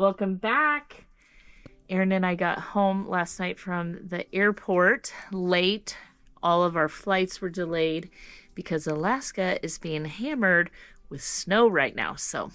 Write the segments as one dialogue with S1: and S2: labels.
S1: Welcome back. Aaron and I got home last night from the airport late. All of our flights were delayed because Alaska is being hammered with snow right now. So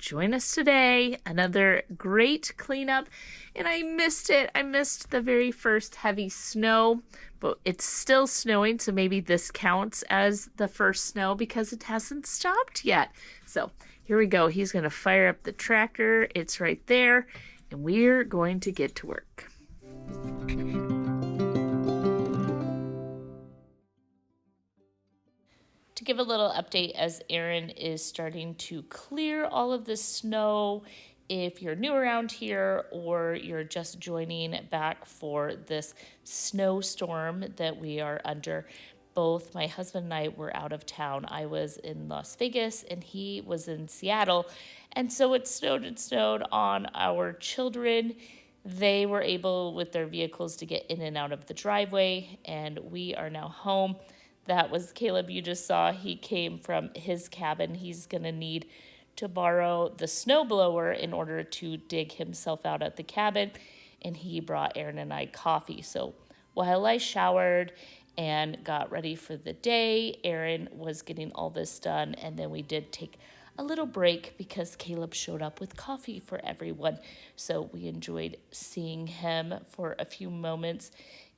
S1: join us today. Another great cleanup. And I missed it. I missed the very first heavy snow, but it's still snowing. So maybe this counts as the first snow because it hasn't stopped yet. So here we go. He's going to fire up the tractor. It's right there. And we're going to get to work. To give a little update as Aaron is starting to clear all of the snow, if you're new around here or you're just joining back for this snowstorm that we are under, both my husband and I were out of town. I was in Las Vegas and he was in Seattle. And so it snowed on our children. They were able with their vehicles to get in and out of the driveway, and we are now home. That was Caleb you just saw. He came from his cabin. He's going to need to borrow the snowblower in order to dig himself out at the cabin, and he brought Aaron and I coffee. So while I showered and got ready for the day, Aaron was getting all this done, and then we did take a little break because Caleb showed up with coffee for everyone. So we enjoyed seeing him for a few moments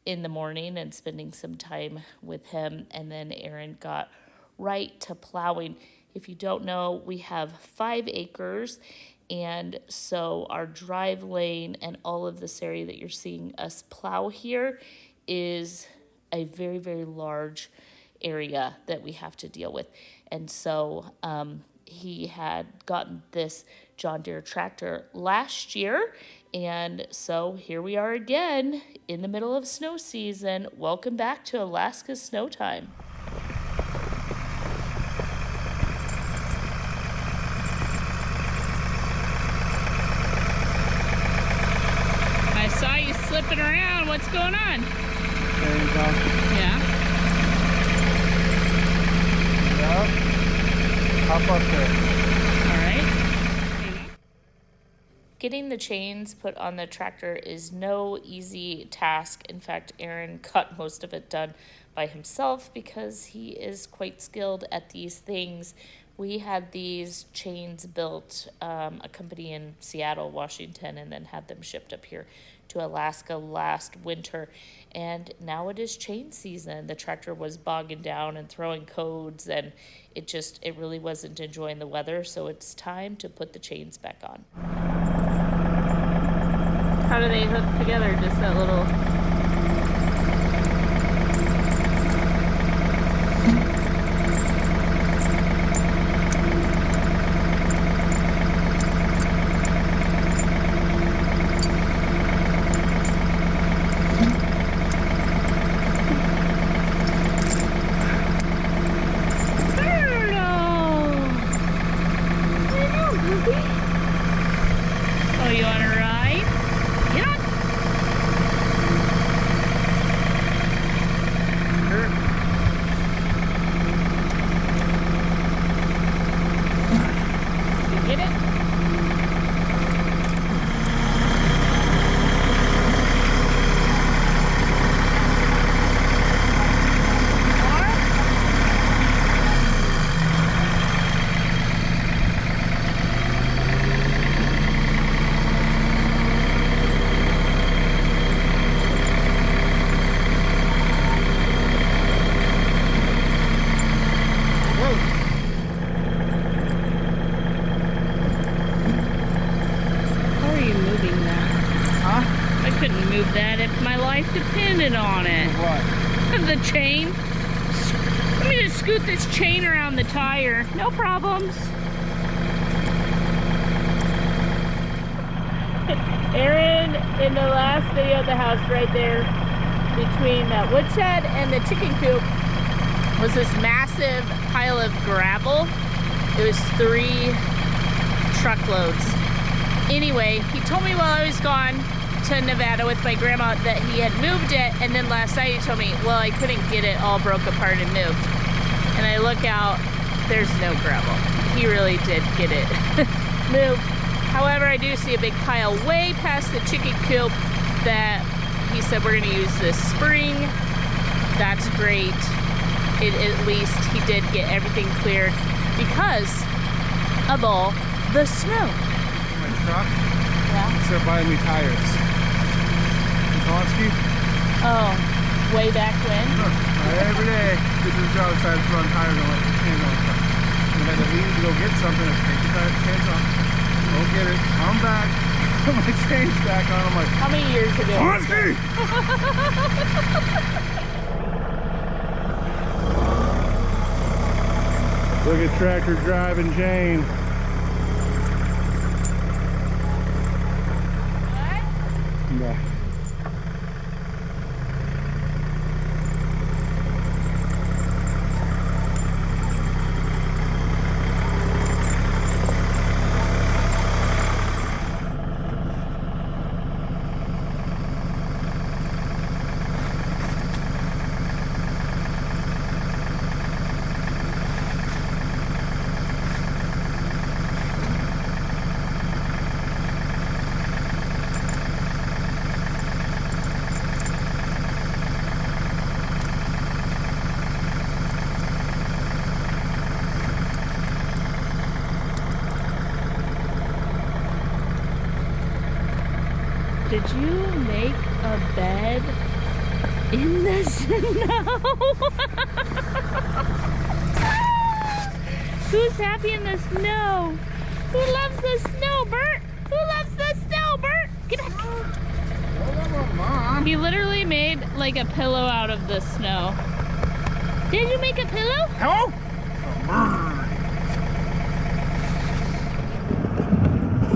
S1: in the morning and spending some time with him. And then Aaron got right to plowing. If you don't know, we have 5 acres. And so our drive lane and all of this area that you're seeing us plow here is a very, very large area that we have to deal with. And so he had gotten this John Deere tractor last year. And so here we are again in the middle of snow season. Welcome back to Alaska snow time. I saw you slipping around. What's going on?
S2: There you go.
S1: Yeah.
S2: Yep. Hop up there.
S1: All right. Getting the chains put on the tractor is no easy task. In fact, Aaron got most of it done by himself because he is quite skilled at these things. We had these chains built, a company in Seattle, Washington, and then had them shipped up here to Alaska last winter. And now it is chain season. The tractor was bogging down and throwing codes, and it really wasn't enjoying the weather. So it's time to put the chains back on. How do they hook together? Just that little... Oh, you want to ride? Get on!
S2: Sure.
S1: You get it? Couldn't move that if my life depended on it.
S2: What?
S1: The chain. Let me just scoot this chain around the tire. No problems. Aaron, in the last video of the house right there, between that woodshed and the chicken coop, was this massive pile of gravel. It was 3 truckloads. Anyway, he told me while I was gone to Nevada with my grandma that he had moved it, and then last night he told me, well, I couldn't get it all broke apart and moved. And I look out, there's no gravel. He really did get it moved. However, I do see a big pile way past the chicken coop that he said we're gonna use this spring. That's great. At least he did get everything cleared because of all the snow.
S2: My truck?
S1: Yeah.
S2: They're buying me tires. Ski?
S1: Oh, way back when?
S2: Every day, get to the job site to run tires on it, chains on the truck. And then I leave to go get something, I take the chains off, go get it, come back, put my chains back on, I'm like,
S1: how many years ago?
S2: Ski! Look at tractor driving Jane. What? Yeah.
S1: Did you make a bed in the snow? Who's happy in the snow? Who loves the snow, Bert? Who loves the snow, Bert? Get back.
S2: Mom.
S1: He literally made like a pillow out of the snow. Did you make a pillow?
S2: Hello?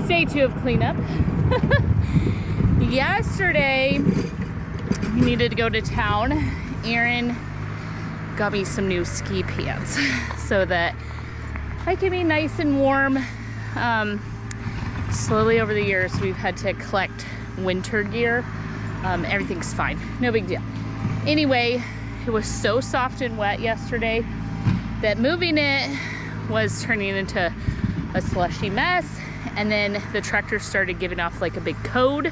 S1: Day 2 of cleanup. Yesterday, we needed to go to town. Aaron got me some new ski pants so that I can be nice and warm. Slowly over the years, we've had to collect winter gear. Everything's fine, no big deal. Anyway, it was so soft and wet yesterday that moving it was turning into a slushy mess. And then the tractor started giving off like a big code.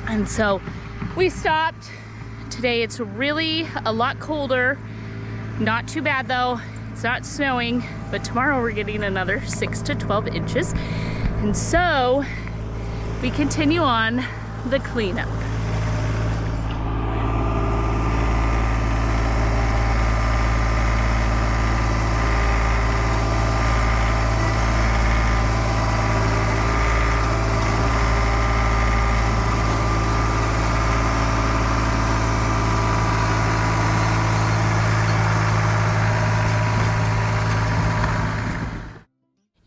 S1: And so we stopped. Today it's really a lot colder. Not too bad though. It's not snowing, but tomorrow we're getting another 6 to 12 inches. And so we continue on the cleanup.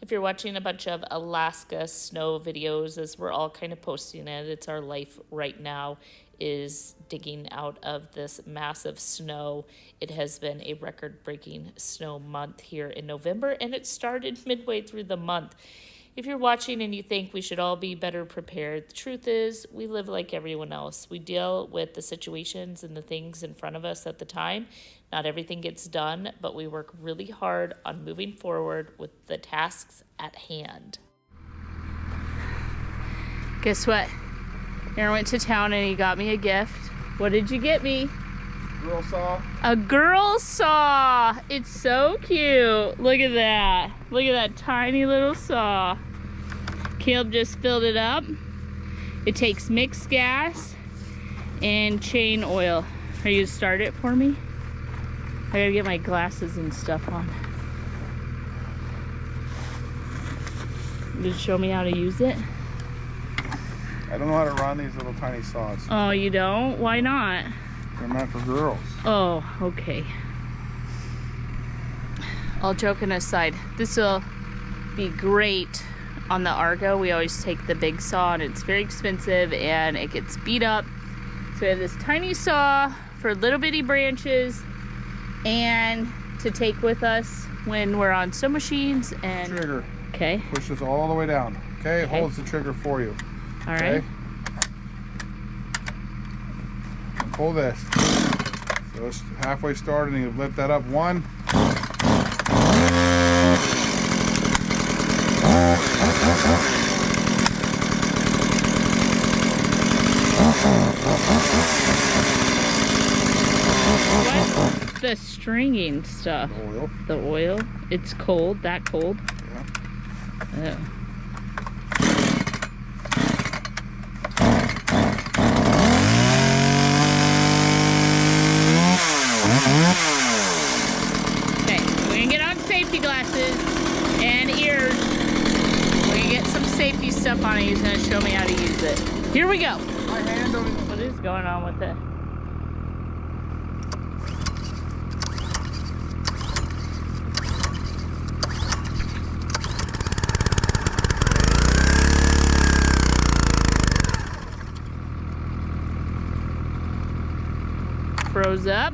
S1: If you're watching a bunch of Alaska snow videos, as we're all kind of posting it, it's our life right now, is digging out of this massive snow. It has been a record-breaking snow month here in November, and it started midway through the month. If you're watching and you think we should all be better prepared, the truth is we live like everyone else. We deal with the situations and the things in front of us at the time. Not everything gets done, but we work really hard on moving forward with the tasks at hand. Guess what? Aaron went to town and he got me a gift. What did you get me?
S2: Girl saw.
S1: A girl saw. It's so cute. Look at that. Look at that tiny little saw. Caleb just filled it up. It takes mixed gas and chain oil. Are you gonna start it for me? I gotta get my glasses and stuff on. Just show me how to use it.
S2: I don't know how to run these little tiny saws.
S1: Oh, you don't? Why not?
S2: They're meant for girls.
S1: Oh, okay. All joking aside, this will be great on the Argo. We always take the big saw and it's very expensive and it gets beat up. So we have this tiny saw for little bitty branches and to take with us when we're on snow machines and...
S2: Trigger.
S1: Okay.
S2: Push this all the way down. Okay, it holds the trigger for you.
S1: All right.
S2: And pull this. So it's halfway started and you lift that up. 1.
S1: What's the stringing stuff?
S2: The oil.
S1: The oil? It's cold, that cold?
S2: Yeah.
S1: Oh. Okay, we're gonna get on safety glasses and ears. We're gonna get some safety stuff on it. He's gonna show me how to use it. Here we go.
S2: My hand on it.
S1: What is going on with it? Froze up.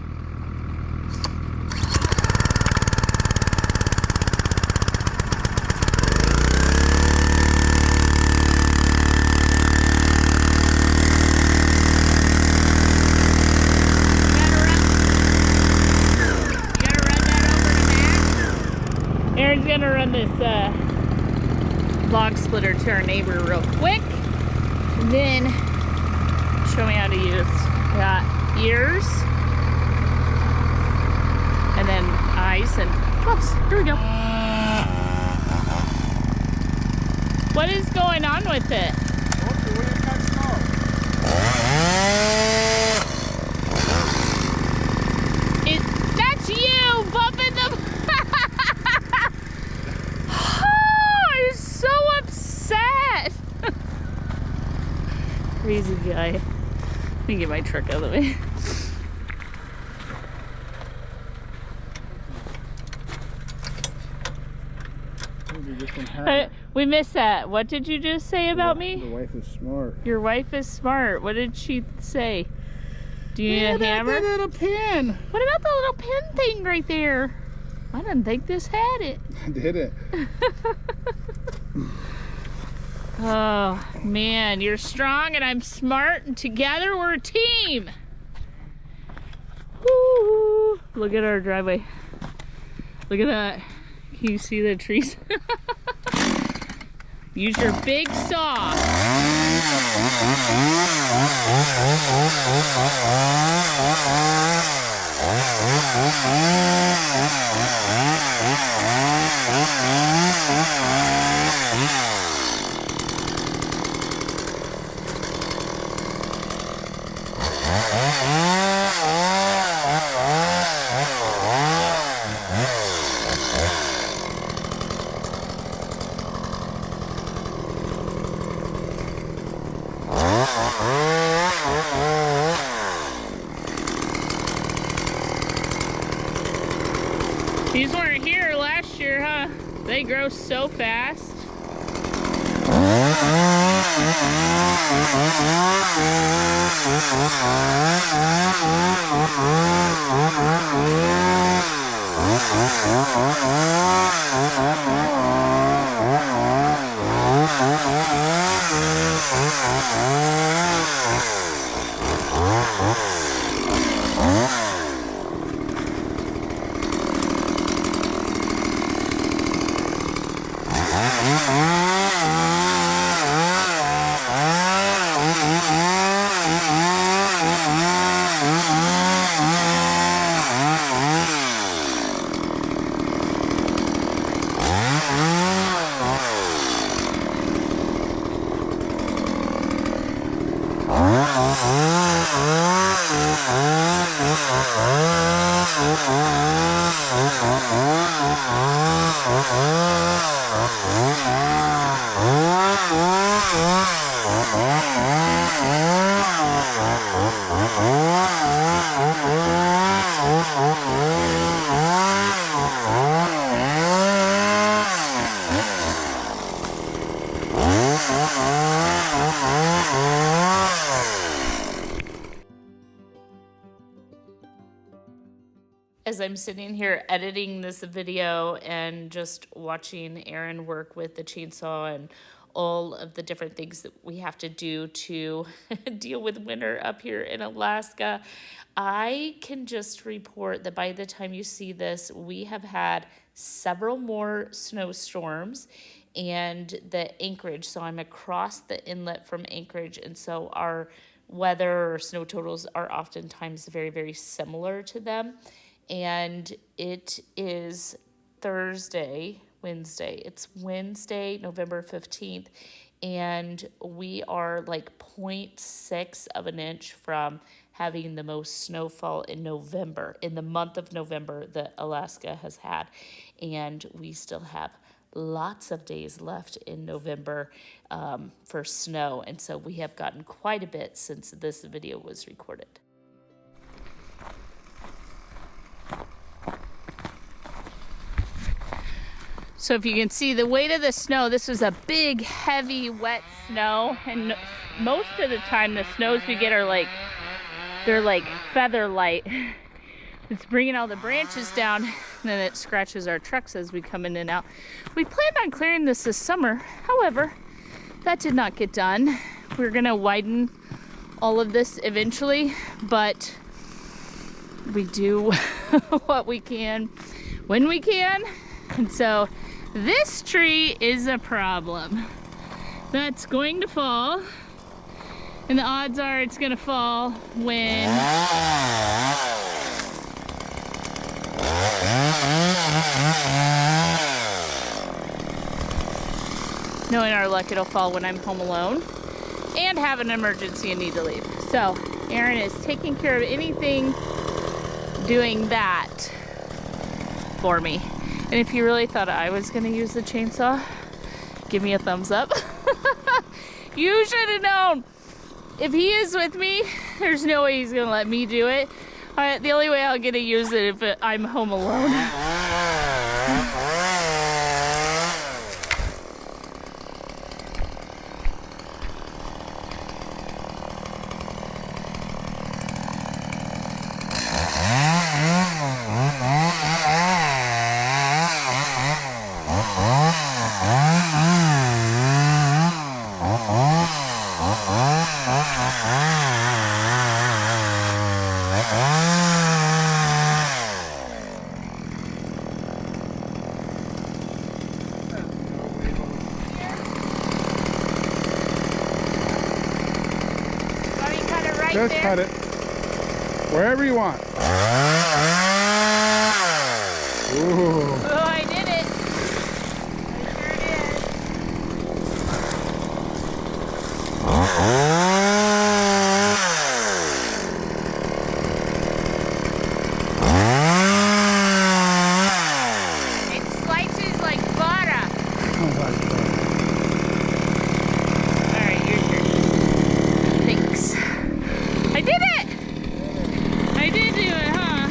S1: Aaron's gonna run this log splitter to our neighbor real quick, and then show me how to use. Got ears, and then eyes and gloves. Here we go. What is going on with it? That's you bumping the. Oh, I'm so upset. Crazy guy. Let me get my truck out of the way. We missed that. What did you just say about me?
S2: The wife is smart.
S1: Your wife is smart. What did she say? Do you need a hammer?
S2: That little pin.
S1: What about the little pin thing right there? I didn't think this had it.
S2: Did it?
S1: Oh, man. You're strong and I'm smart, and together we're a team. Woo. Look at our driveway. Look at that. Can you see the trees? Use your big saw. These weren't here last year, huh? They grow so fast. As I'm sitting here editing this video and just watching Aaron work with the chainsaw and all of the different things that we have to do to deal with winter up here in Alaska, I can just report that by the time you see this, we have had several more snowstorms and the Anchorage. So I'm across the inlet from Anchorage, and so our weather or snow totals are oftentimes very, very similar to them. And it is Wednesday. It's Wednesday, November 15th. And we are like 0.6 of an inch from having the most snowfall in November, in the month of November that Alaska has had. And we still have lots of days left in November for snow. And so we have gotten quite a bit since this video was recorded. So if you can see the weight of the snow, this was a big, heavy, wet snow. And most of the time the snows we get are like, they're like feather light. It's bringing all the branches down, and then it scratches our trucks as we come in and out. We planned on clearing this summer. However, that did not get done. We're gonna widen all of this eventually, but we do what we can when we can. And so this tree is a problem. That's going to fall, and the odds are it's gonna fall when knowing our luck, it'll fall when I'm home alone and have an emergency and need to leave. So Aaron is taking care of anything doing that for me. And if you really thought I was gonna use the chainsaw, give me a thumbs up. You should have known. If he is with me, there's no way he's gonna let me do it. The only way I'll get to use it if I'm home alone.
S2: Just cut it wherever you want. Ooh.
S1: Oh, I did it. I sure did. It slices like butter. All right, your turn. Thanks. I did it! I did do it, huh?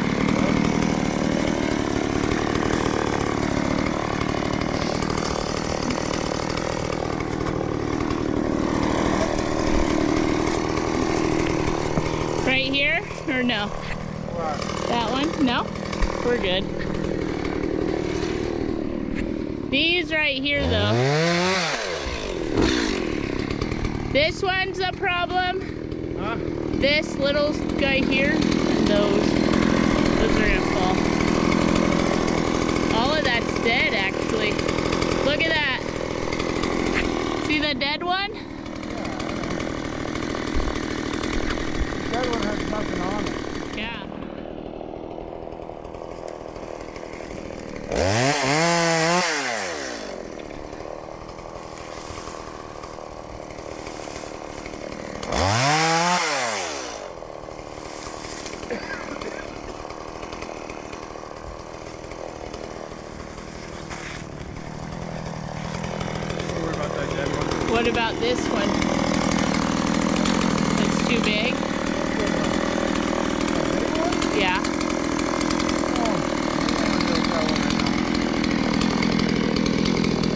S1: Right here? Or no?
S2: What?
S1: That one? No? We're good. These right here, though. This one's a problem.
S2: Huh?
S1: This little guy here, and those are gonna fall. All of that's dead, actually. Look at that. See the dead one?
S2: Yeah. That one has nothing on it.
S1: Yeah. What about this one? It's too big? Yeah.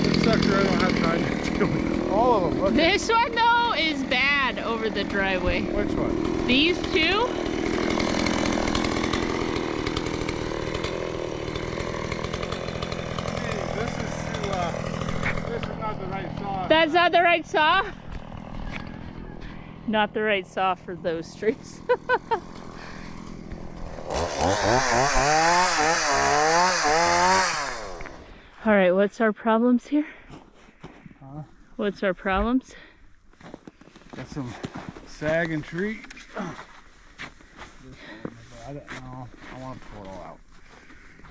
S2: This sucker, I don't have time to do it. All of them. Look.
S1: This one, though, is bad over the driveway.
S2: Which one?
S1: These two?
S2: This is not the right saw.
S1: That's not the right saw? Not the right saw for those trees. All right, what's our problems here?
S2: Huh?
S1: What's our problems?
S2: Got some sagging tree. I don't know. I want to pull it all out.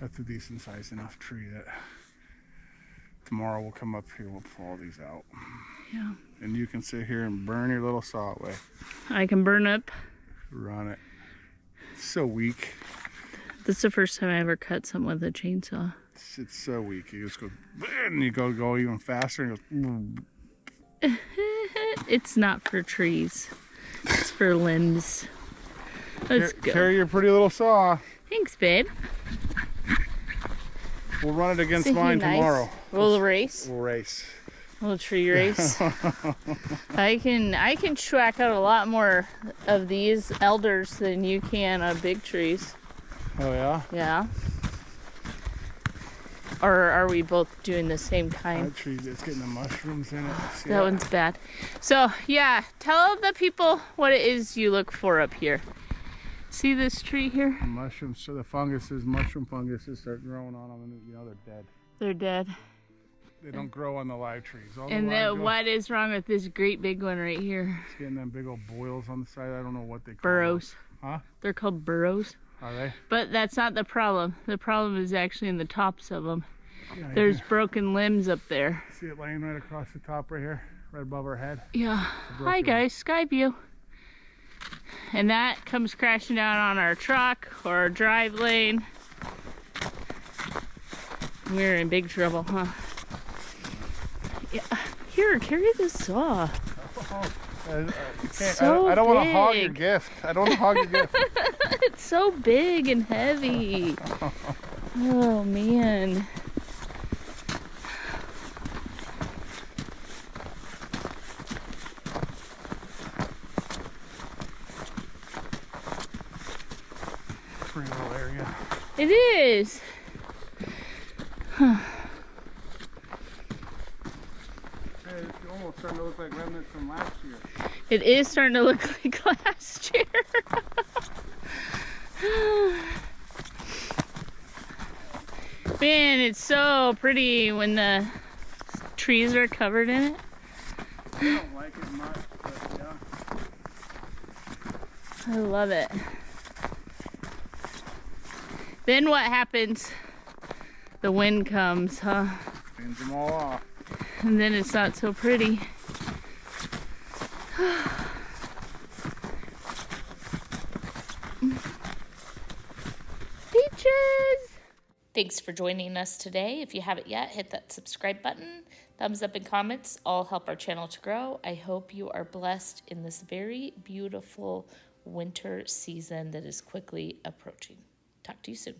S2: That's a decent sized enough tree that tomorrow we'll come up here, we'll pull all these out.
S1: Yeah.
S2: And you can sit here and burn your little saw away.
S1: I can burn up.
S2: Run it. It's so weak.
S1: This is the first time I ever cut something with a chainsaw.
S2: It's so weak. You just go, and you go even faster, and it goes.
S1: It's not for trees. It's for limbs. Let's go.
S2: Carry your pretty little saw.
S1: Thanks, babe.
S2: We'll run it against mine tomorrow.
S1: We'll race.
S2: We'll race.
S1: A little tree race. I can schwack out a lot more of these elders than you can on big trees.
S2: Oh yeah?
S1: Yeah. Or are we both doing the same kind?
S2: That tree that's getting the mushrooms in it. See
S1: that one's bad. So yeah, tell the people what it is you look for up here. See this tree here?
S2: The mushrooms, so the funguses, mushroom funguses start growing on them, and you know they're dead.
S1: They're dead.
S2: They don't grow on the live trees.
S1: And then what is wrong with this great big one right here?
S2: It's getting them big old boils on the side. I don't know what they call
S1: burrows.
S2: Them. Huh?
S1: They're called burrows.
S2: Are they?
S1: But that's not the problem. The problem is actually in the tops of them.
S2: Yeah,
S1: there's broken limbs up there.
S2: See it laying right across the top right here, right above our head?
S1: Yeah. Hi guys, sky view. And that comes crashing down on our truck or our drive lane. We're in big trouble, huh? Yeah. Here, carry this saw.
S2: I don't want to hog your gift. I don't want to hog your gift.
S1: It's so big and heavy. Oh man.
S2: Pretty little area.
S1: It is. Huh.
S2: It's almost starting to look like remnants from last year.
S1: It is starting to look like last year. Man, it's so pretty when the trees are covered in it.
S2: I don't like it much, but yeah.
S1: I love it. Then what happens? The wind comes, huh?
S2: Spins them all off.
S1: And then it's not so pretty. Beaches! Thanks for joining us today. If you haven't yet, hit that subscribe button. Thumbs up and comments all help our channel to grow. I hope you are blessed in this very beautiful winter season that is quickly approaching. Talk to you soon.